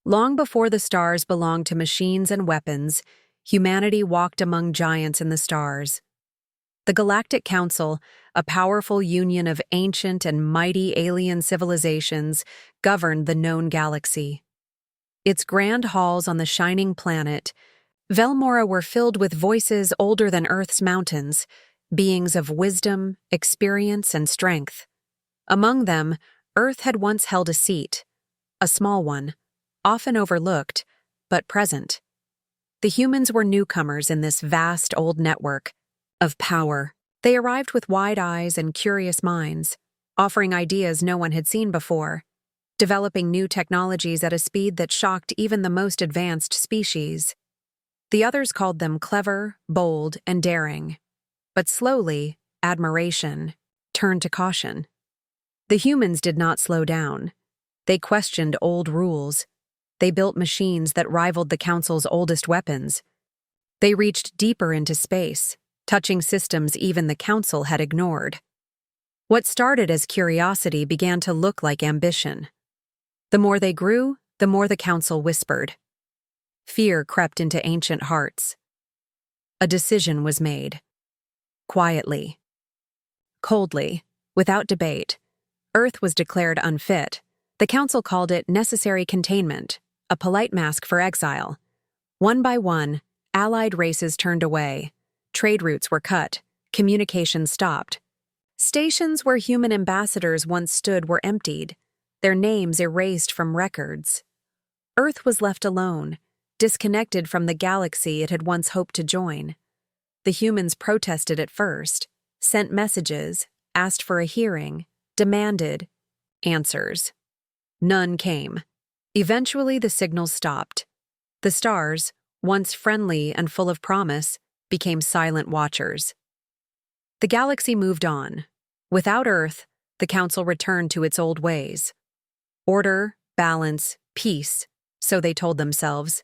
Long before the stars belonged to machines and weapons, humanity walked among giants in the stars. The Galactic Council, a powerful union of ancient and mighty alien civilizations, governed the known galaxy. Its grand halls on the shining planet, Velmora, were filled with voices older than Earth's mountains, beings of wisdom, experience, and strength. Among them, Earth had once held a seat, a small one, often overlooked, but present. The humans were newcomers in this vast old network of power. They arrived with wide eyes and curious minds, offering ideas no one had seen before, developing new technologies at a speed that shocked even the most advanced species. The others called them clever, bold, and daring. But slowly, admiration turned to caution. The humans did not slow down. They questioned old rules. They built machines that rivaled the Council's oldest weapons. They reached deeper into space, touching systems even the Council had ignored. What started as curiosity began to look like ambition. The more they grew, the more the Council whispered. Fear crept into ancient hearts. A decision was made. Quietly. Coldly, without debate, Earth was declared unfit. The Council called it necessary containment, a polite mask for exile. One by one, allied races turned away. Trade routes were cut. Communication stopped. Stations where human ambassadors once stood were emptied, their names erased from records. Earth was left alone, disconnected from the galaxy it had once hoped to join. The humans protested at first, sent messages, asked for a hearing, demanded answers. None came. Eventually, the signals stopped. The stars, once friendly and full of promise, became silent watchers. The galaxy moved on. Without Earth, the Council returned to its old ways. Order, balance, peace, so they told themselves.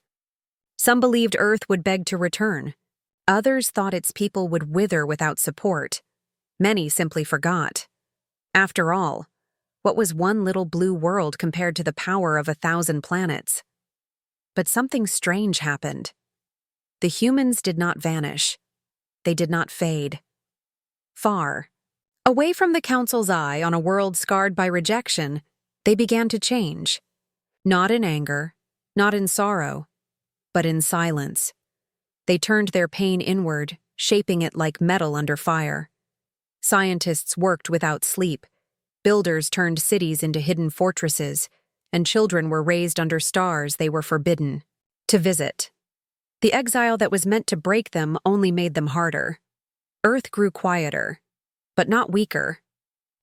Some believed Earth would beg to return. Others thought its people would wither without support. Many simply forgot. After all, what was one little blue world compared to the power of 1,000 planets? But something strange happened. The humans did not vanish. They did not fade. Far, away from the Council's eye on a world scarred by rejection, they began to change. Not in anger, not in sorrow, but in silence. They turned their pain inward, shaping it like metal under fire. Scientists worked without sleep. Builders turned cities into hidden fortresses, and children were raised under stars they were forbidden to visit. The exile that was meant to break them only made them harder. Earth grew quieter, but not weaker.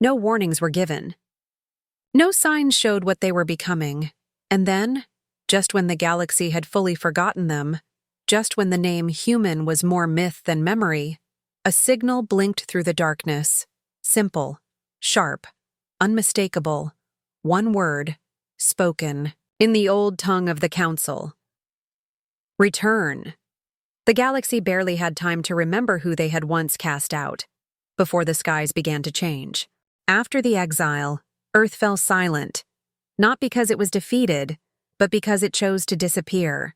No warnings were given. No signs showed what they were becoming. And then, just when the galaxy had fully forgotten them, just when the name human was more myth than memory, a signal blinked through the darkness. Simple, sharp, unmistakable. One word, spoken, in the old tongue of the Council. Return. The galaxy barely had time to remember who they had once cast out, before the skies began to change. After the exile, Earth fell silent, not because it was defeated, but because it chose to disappear.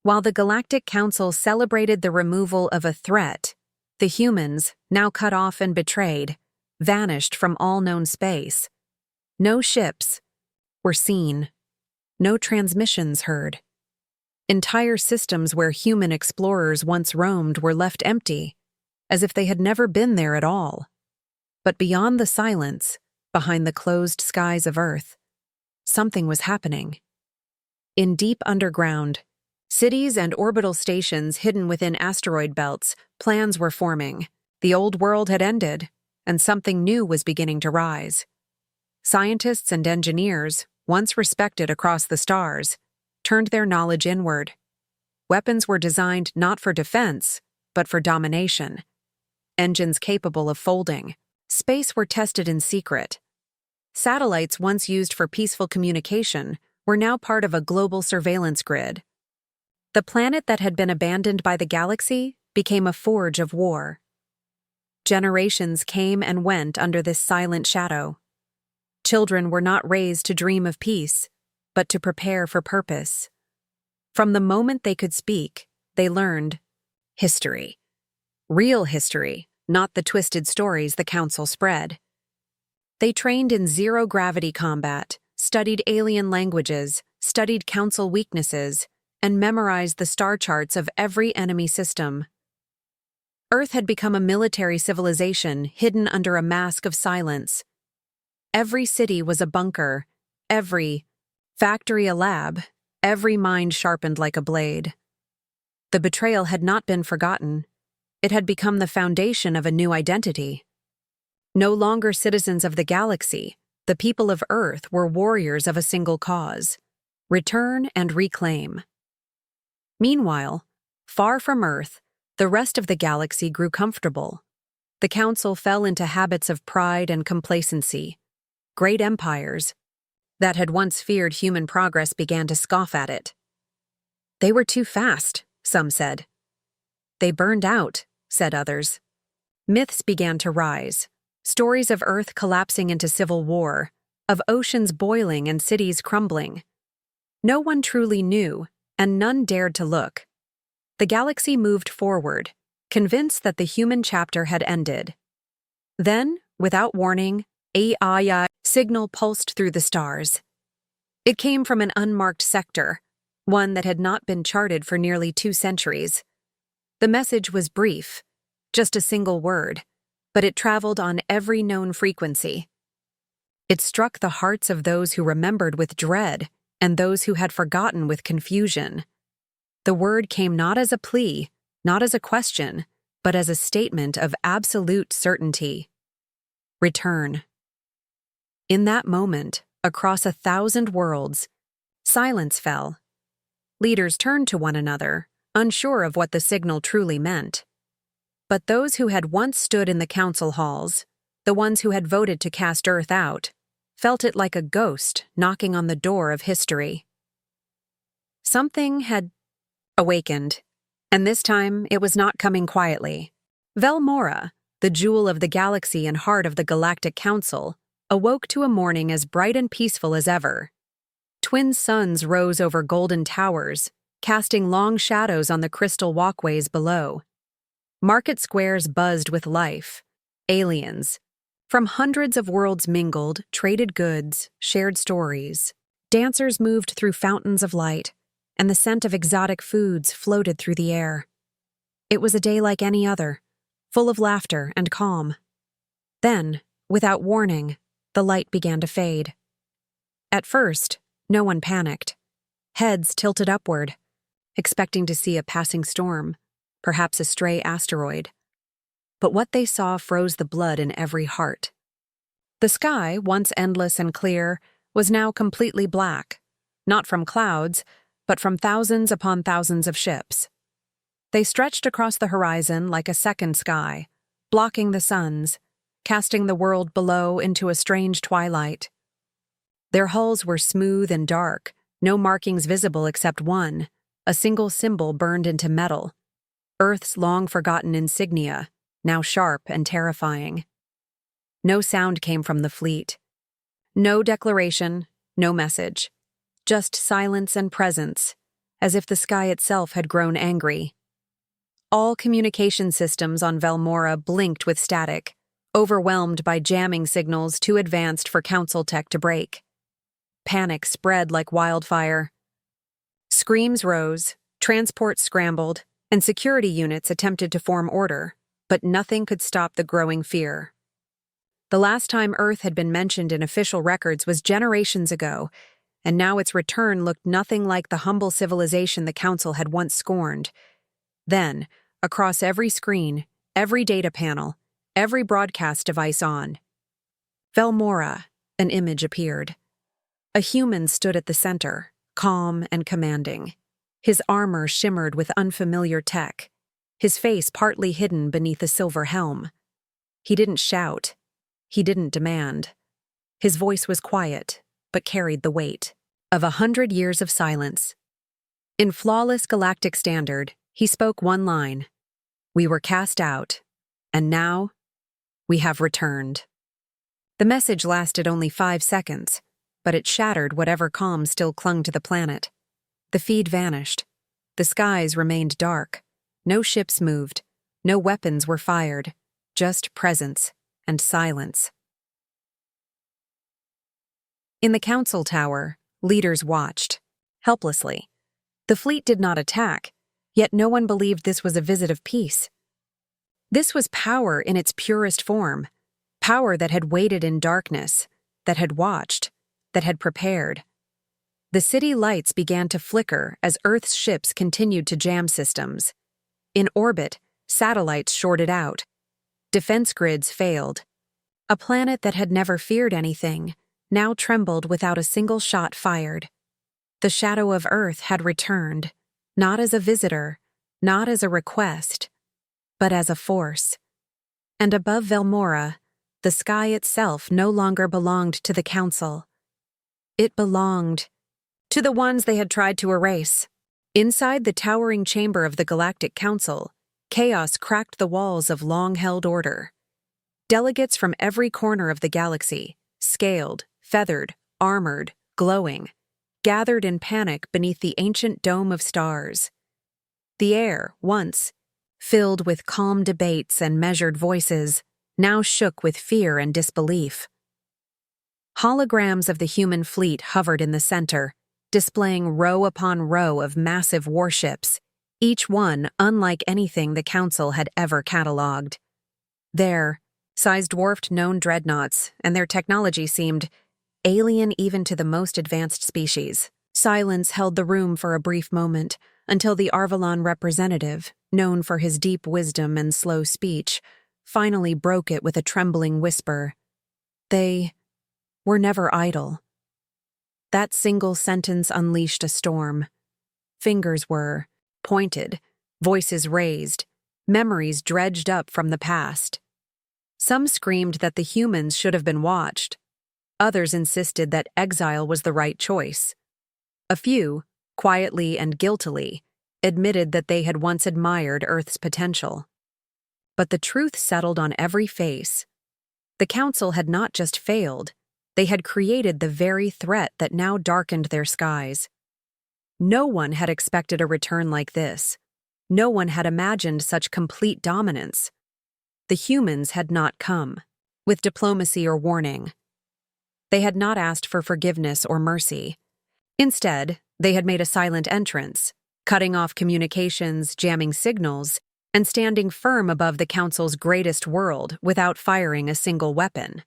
While the Galactic Council celebrated the removal of a threat, the humans, now cut off and betrayed, vanished from all known space. No ships were seen. No transmissions heard. Entire systems where human explorers once roamed were left empty, as if they had never been there at all. But beyond the silence, behind the closed skies of Earth, something was happening. In deep underground, cities and orbital stations hidden within asteroid belts, plans were forming. The old world had ended, and something new was beginning to rise. Scientists and engineers, once respected across the stars, turned their knowledge inward. Weapons were designed not for defense, but for domination. Engines capable of folding. Space were tested in secret. Satellites once used for peaceful communication were now part of a global surveillance grid. The planet that had been abandoned by the galaxy became a forge of war. Generations came and went under this silent shadow. Children were not raised to dream of peace, but to prepare for purpose. From the moment they could speak, they learned history. Real history, not the twisted stories the Council spread. They trained in zero-gravity combat, studied alien languages, studied Council weaknesses, and memorized the star charts of every enemy system. Earth had become a military civilization hidden under a mask of silence. Every city was a bunker, every factory a lab, every mind sharpened like a blade. The betrayal had not been forgotten. It had become the foundation of a new identity. No longer citizens of the galaxy, the people of Earth were warriors of a single cause: return and reclaim. Meanwhile, far from Earth, the rest of the galaxy grew comfortable. The Council fell into habits of pride and complacency. Great empires that had once feared human progress began to scoff at it. They were too fast, some said. They burned out, said others. Myths began to rise. Stories of Earth collapsing into civil war, of oceans boiling and cities crumbling. No one truly knew, and none dared to look. The galaxy moved forward, convinced that the human chapter had ended. Then, without warning, a signal pulsed through the stars. It came from an unmarked sector, one that had not been charted for nearly 2 centuries. The message was brief, just a single word, but it traveled on every known frequency. It struck the hearts of those who remembered with dread and those who had forgotten with confusion. The word came not as a plea, not as a question, but as a statement of absolute certainty. Return. In that moment, across 1,000 worlds, silence fell. Leaders turned to one another, unsure of what the signal truly meant. But those who had once stood in the council halls, the ones who had voted to cast Earth out, felt it like a ghost knocking on the door of history. Something had awakened, and this time it was not coming quietly. Velmora, the jewel of the galaxy and heart of the Galactic Council, awoke to a morning as bright and peaceful as ever. Twin suns rose over golden towers, casting long shadows on the crystal walkways below. Market squares buzzed with life. Aliens from hundreds of worlds mingled, traded goods, shared stories. Dancers moved through fountains of light, and the scent of exotic foods floated through the air. It was a day like any other, full of laughter and calm. Then, without warning, the light began to fade. At first, no one panicked. Heads tilted upward, expecting to see a passing storm, perhaps a stray asteroid. But what they saw froze the blood in every heart. The sky, once endless and clear, was now completely black, not from clouds, but from thousands upon thousands of ships. They stretched across the horizon like a second sky, blocking the suns, casting the world below into a strange twilight. Their hulls were smooth and dark, no markings visible except one, a single symbol burned into metal. Earth's long-forgotten insignia, now sharp and terrifying. No sound came from the fleet. No declaration, no message. Just silence and presence, as if the sky itself had grown angry. All communication systems on Velmora blinked with static, overwhelmed by jamming signals too advanced for Council tech to break. Panic spread like wildfire. Screams rose, transports scrambled, and security units attempted to form order, but nothing could stop the growing fear. The last time Earth had been mentioned in official records was generations ago, and now its return looked nothing like the humble civilization the Council had once scorned. Then, across every screen, every data panel, every broadcast device on Velmora, an image appeared. A human stood at the center, calm and commanding. His armor shimmered with unfamiliar tech, his face partly hidden beneath a silver helm. He didn't shout. He didn't demand. His voice was quiet, but carried the weight of 100 years of silence. In flawless galactic standard, he spoke one line: "We were cast out, and now we have returned." The message lasted only 5 seconds, but it shattered whatever calm still clung to the planet. The feed vanished. The skies remained dark. No ships moved. No weapons were fired. Just presence and silence. In the council tower, leaders watched, helplessly. The fleet did not attack, yet no one believed this was a visit of peace. This was power in its purest form, power that had waited in darkness, that had watched, that had prepared. The city lights began to flicker as Earth's ships continued to jam systems. In orbit, satellites shorted out. Defense grids failed. A planet that had never feared anything now trembled without a single shot fired. The shadow of Earth had returned, not as a visitor, not as a request, but as a force. And above Velmora, the sky itself no longer belonged to the Council. It belonged to the ones they had tried to erase. Inside the towering chamber of the Galactic Council, chaos cracked the walls of long-held order. Delegates from every corner of the galaxy, scaled, feathered, armored, glowing, gathered in panic beneath the ancient dome of stars. The air, once filled with calm debates and measured voices, now shook with fear and disbelief. Holograms of the human fleet hovered in the center, displaying row upon row of massive warships, each one unlike anything the Council had ever catalogued. Their size-dwarfed known dreadnoughts, and their technology seemed alien even to the most advanced species. Silence held the room for a brief moment, until the Arvalon representative, known for his deep wisdom and slow speech, finally broke it with a trembling whisper. They were never idle. That single sentence unleashed a storm. Fingers were pointed, voices raised, memories dredged up from the past. Some screamed that the humans should have been watched. Others insisted that exile was the right choice. A few, quietly and guiltily, admitted that they had once admired Earth's potential. But the truth settled on every face. The Council had not just failed, they had created the very threat that now darkened their skies. No one had expected a return like this. No one had imagined such complete dominance. The humans had not come, with diplomacy or warning. They had not asked for forgiveness or mercy. Instead, they had made a silent entrance, cutting off communications, jamming signals, and standing firm above the Council's greatest world without firing a single weapon.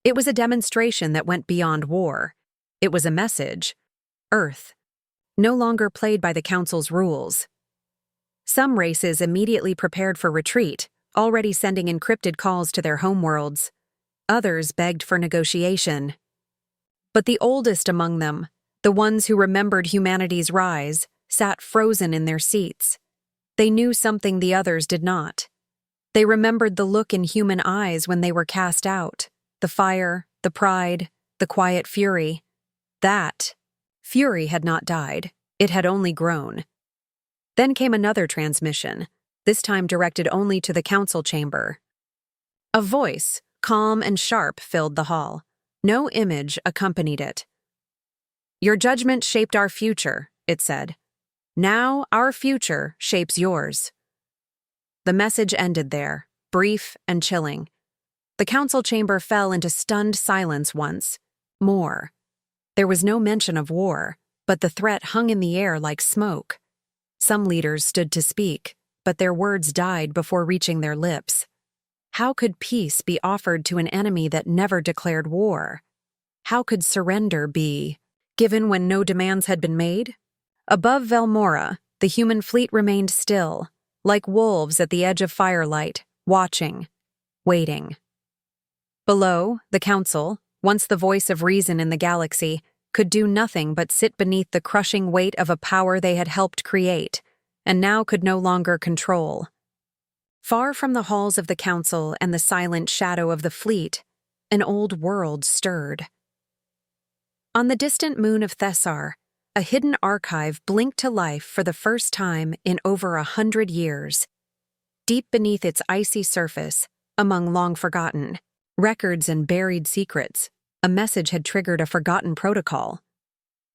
It was a demonstration that went beyond war. It was a message. Earth, no longer played by the Council's rules. Some races immediately prepared for retreat, already sending encrypted calls to their homeworlds. Others begged for negotiation. But the oldest among them, the ones who remembered humanity's rise, sat frozen in their seats. They knew something the others did not. They remembered the look in human eyes when they were cast out, the fire, the pride, the quiet fury. That fury had not died, it had only grown. Then came another transmission, this time directed only to the council chamber. A voice, calm and sharp, filled the hall. No image accompanied it. "Your judgment shaped our future," it said. "Now our future shapes yours." The message ended there, brief and chilling. The council chamber fell into stunned silence once more. There was no mention of war, but the threat hung in the air like smoke. Some leaders stood to speak, but their words died before reaching their lips. How could peace be offered to an enemy that never declared war? How could surrender be given when no demands had been made? Above Velmora, the human fleet remained still, like wolves at the edge of firelight, watching, waiting. Below, the council, once the voice of reason in the galaxy, could do nothing but sit beneath the crushing weight of a power they had helped create, and now could no longer control. Far from the halls of the council and the silent shadow of the fleet, an old world stirred. On the distant moon of Thessar, a hidden archive blinked to life for the first time in over 100 years. Deep beneath its icy surface, among long-forgotten records and buried secrets, A message had triggered a forgotten protocol.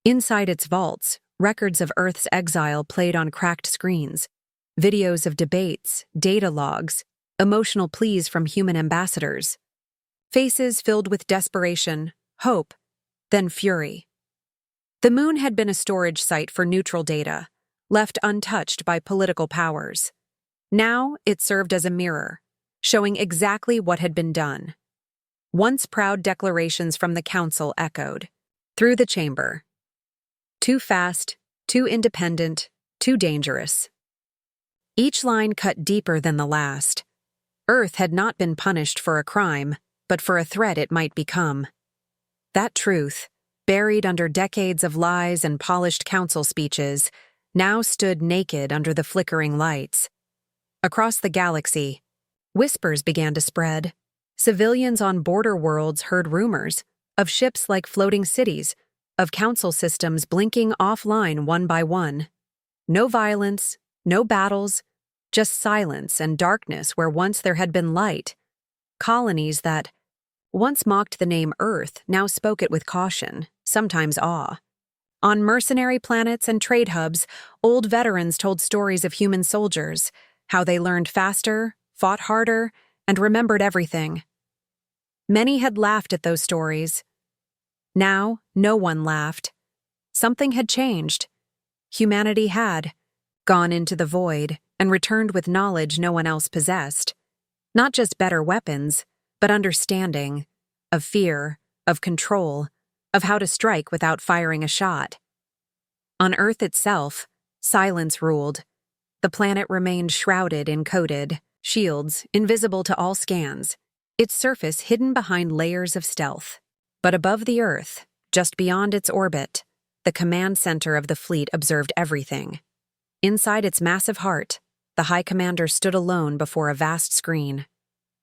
Inside its vaults, records of Earth's exile played on cracked screens, videos of debates, data logs, emotional pleas from human ambassadors. Faces filled with desperation, hope, then fury. The moon had been a storage site for neutral data, left untouched by political powers. Now it served as a mirror, showing exactly what had been done. Once proud declarations from the council echoed through the chamber. Too fast, too independent, too dangerous. Each line cut deeper than the last. Earth had not been punished for a crime, but for a threat it might become. That truth, buried under decades of lies and polished council speeches, now stood naked under the flickering lights. Across the galaxy, whispers began to spread. Civilians on border worlds heard rumors of ships like floating cities, of council systems blinking offline one by one. No violence, no battles, just silence and darkness where once there had been light. Colonies that once mocked the name Earth now spoke it with caution, sometimes awe. On mercenary planets and trade hubs, old veterans told stories of human soldiers, how they learned faster, fought harder, and remembered everything. Many had laughed at those stories. Now, no one laughed. Something had changed. Humanity had gone into the void and returned with knowledge no one else possessed. Not just better weapons, but understanding, of fear, of control, of how to strike without firing a shot. On Earth itself, silence ruled. The planet remained shrouded in coated shields, invisible to all scans, its surface hidden behind layers of stealth. But above the Earth, just beyond its orbit, the command center of the fleet observed everything. Inside its massive heart, the High Commander stood alone before a vast screen.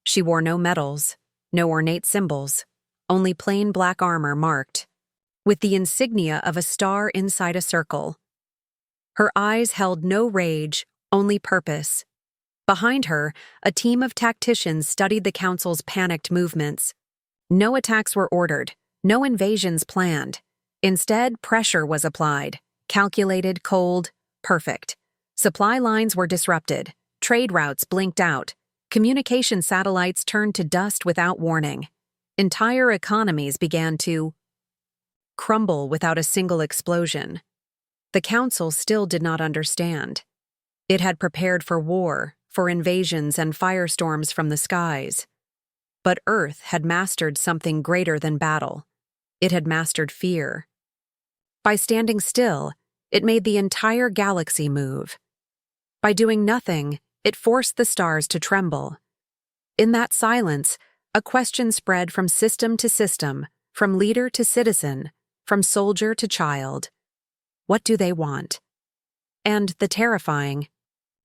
She wore no medals, no ornate symbols, only plain black armor marked with the insignia of a star inside a circle. Her eyes held no rage, only purpose. Behind her, a team of tacticians studied the Council's panicked movements. No attacks were ordered, no invasions planned. Instead, pressure was applied, calculated, cold, perfect. Supply lines were disrupted, trade routes blinked out, communication satellites turned to dust without warning. Entire economies began to crumble without a single explosion. The Council still did not understand. It had prepared for war, for invasions and firestorms from the skies. But Earth had mastered something greater than battle. It had mastered fear. By standing still, it made the entire galaxy move. By doing nothing, it forced the stars to tremble. In that silence, a question spread from system to system, from leader to citizen, from soldier to child. What do they want? And the terrifying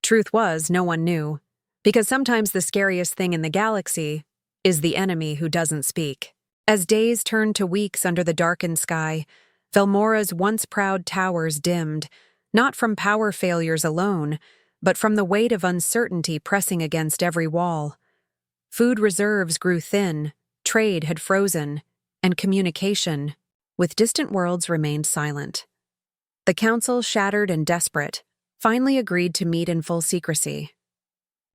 truth was no one knew, because sometimes the scariest thing in the galaxy is the enemy who doesn't speak. As days turned to weeks under the darkened sky, Velmora's once proud towers dimmed, not from power failures alone, but from the weight of uncertainty pressing against every wall. Food reserves grew thin, trade had frozen, and communication with distant worlds remained silent. The Council, shattered and desperate, finally agreed to meet in full secrecy.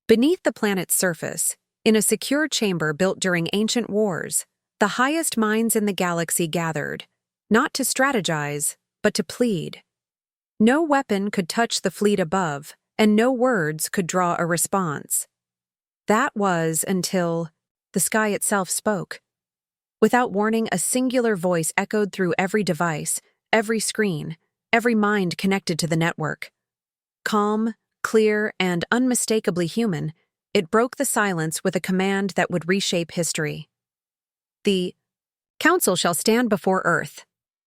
Beneath the planet's surface, in a secure chamber built during ancient wars, the highest minds in the galaxy gathered, not to strategize, but to plead. No weapon could touch the fleet above, and no words could draw a response. That was until the sky itself spoke. Without warning, a singular voice echoed through every device, every screen, every mind connected to the network. Calm, clear, and unmistakably human, it broke the silence with a command that would reshape history. The Council shall stand before Earth,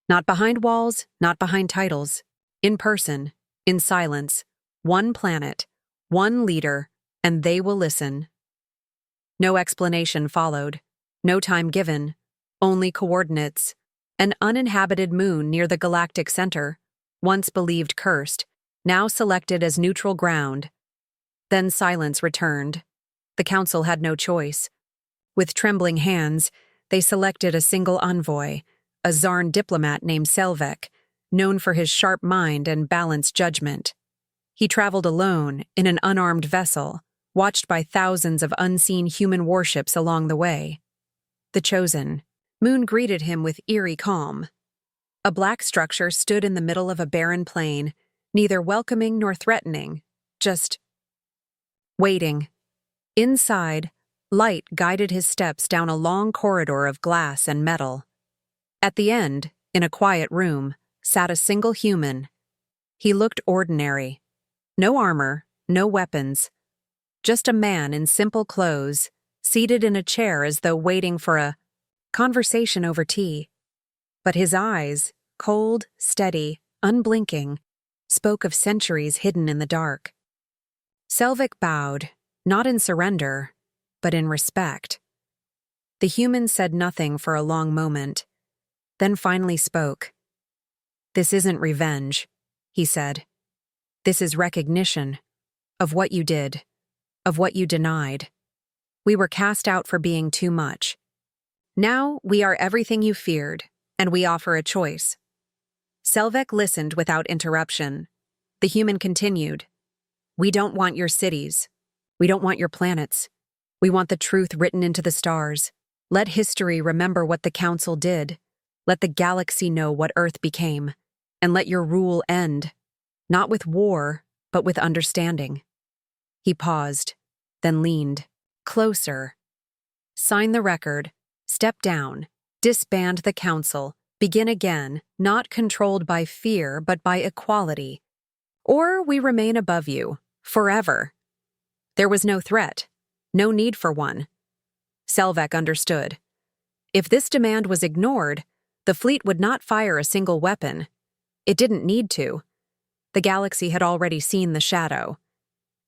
not behind walls, not behind titles, in person, in silence, one planet, one leader, and they will listen. No explanation followed, no time given, only coordinates. An uninhabited moon near the galactic center, once believed cursed, now selected as neutral ground. Then silence returned. The Council had no choice. With trembling hands, they selected a single envoy, a Zarn diplomat named Selvek, known for his sharp mind and balanced judgment. He traveled alone in an unarmed vessel, watched by thousands of unseen human warships along the way. The Chosen. Moon greeted him with eerie calm. A black structure stood in the middle of a barren plain, neither welcoming nor threatening, just waiting. Inside, light guided his steps down a long corridor of glass and metal. At the end, in a quiet room, sat a single human. He looked ordinary. No armor, no weapons. Just a man in simple clothes, seated in a chair as though waiting for a conversation over tea. But his eyes, cold, steady, unblinking, spoke of centuries hidden in the dark. Selvik bowed, not in surrender, but in respect. The human said nothing for a long moment, then finally spoke. "This isn't revenge," he said. "This is recognition of what you did, of what you denied. We were cast out for being too much. Now we are everything you feared, and we offer a choice." Selvek listened without interruption. The human continued. "We don't want your cities. We don't want your planets. We want the truth written into the stars. Let history remember what the Council did. Let the galaxy know what Earth became. And let your rule end, not with war, but with understanding." He paused, then leaned. Closer. "Sign the record. Step down. Disband the Council. Begin again, not controlled by fear, but by equality. Or we remain above you, forever." There was no threat, no need for one. Selvek understood. If this demand was ignored, the fleet would not fire a single weapon. It didn't need to. The galaxy had already seen the shadow.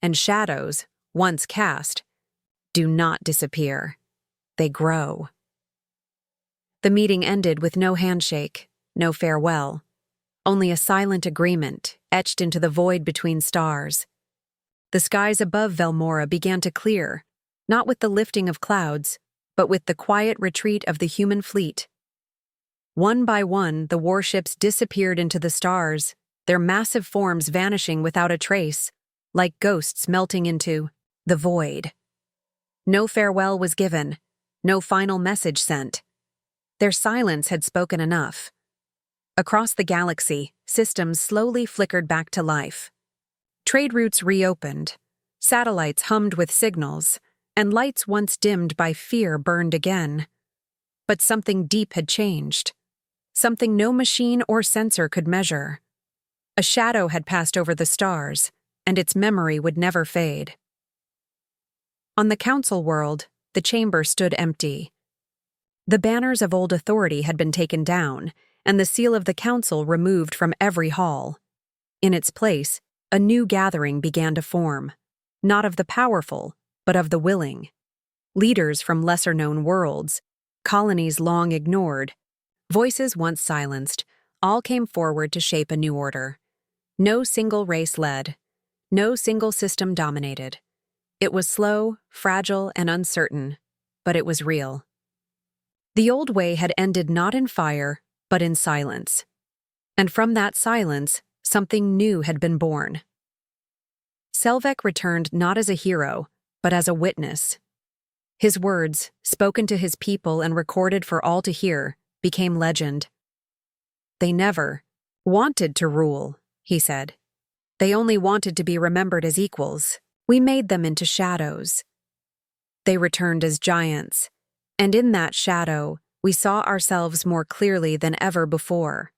And shadows, once cast, do not disappear. They grow. The meeting ended with no handshake, no farewell. Only a silent agreement etched into the void between stars. The skies above Velmora began to clear, not with the lifting of clouds, but with the quiet retreat of the human fleet. One by one, the warships disappeared into the stars, their massive forms vanishing without a trace, like ghosts melting into the void. No farewell was given, no final message sent. Their silence had spoken enough. Across the galaxy, systems slowly flickered back to life. Trade routes reopened, satellites hummed with signals, and lights once dimmed by fear burned again. But something deep had changed. Something no machine or sensor could measure. A shadow had passed over the stars, and its memory would never fade. On the Council world, the chamber stood empty. The banners of old authority had been taken down, and the seal of the Council removed from every hall. In its place, a new gathering began to form, not of the powerful, but of the willing. Leaders from lesser-known worlds, colonies long ignored, voices once silenced, all came forward to shape a new order. No single race led, no single system dominated. It was slow, fragile, and uncertain, but it was real. The old way had ended not in fire, but in silence. And from that silence, something new had been born. Selvek returned not as a hero, but as a witness. His words, spoken to his people and recorded for all to hear, became legend. "They never wanted to rule," he said. "They only wanted to be remembered as equals. We made them into shadows." They returned as giants, and in that shadow, we saw ourselves more clearly than ever before.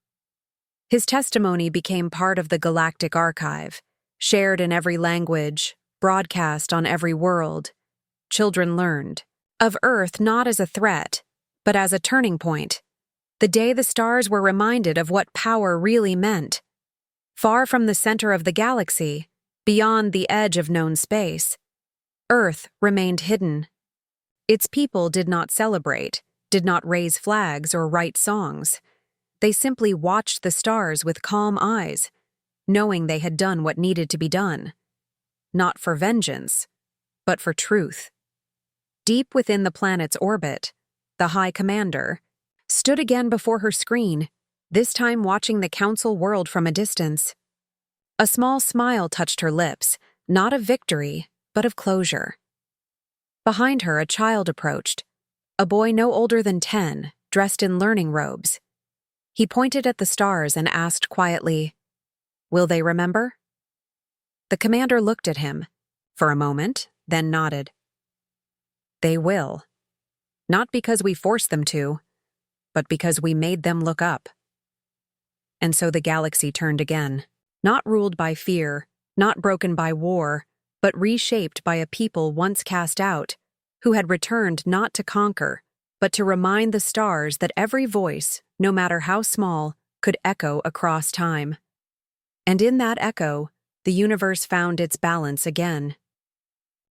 His testimony became part of the Galactic Archive, shared in every language, broadcast on every world. Children learned of Earth not as a threat, but as a turning point. The day the stars were reminded of what power really meant. Far from the center of the galaxy, beyond the edge of known space, Earth remained hidden. Its people did not celebrate, did not raise flags or write songs. They simply watched the stars with calm eyes, knowing they had done what needed to be done. Not for vengeance, but for truth. Deep within the planet's orbit, the High Commander, stood again before her screen, this time watching the council world from a distance. A small smile touched her lips, not of victory, but of closure. Behind her, a child approached, a boy no older than 10, dressed in learning robes. He pointed at the stars and asked quietly, "Will they remember?" The commander looked at him, for a moment, then nodded. "They will. Not because we forced them to, but because we made them look up." And so the galaxy turned again, not ruled by fear, not broken by war, but reshaped by a people once cast out, who had returned not to conquer, but to remind the stars that every voice, no matter how small, could echo across time. And in that echo, the universe found its balance again.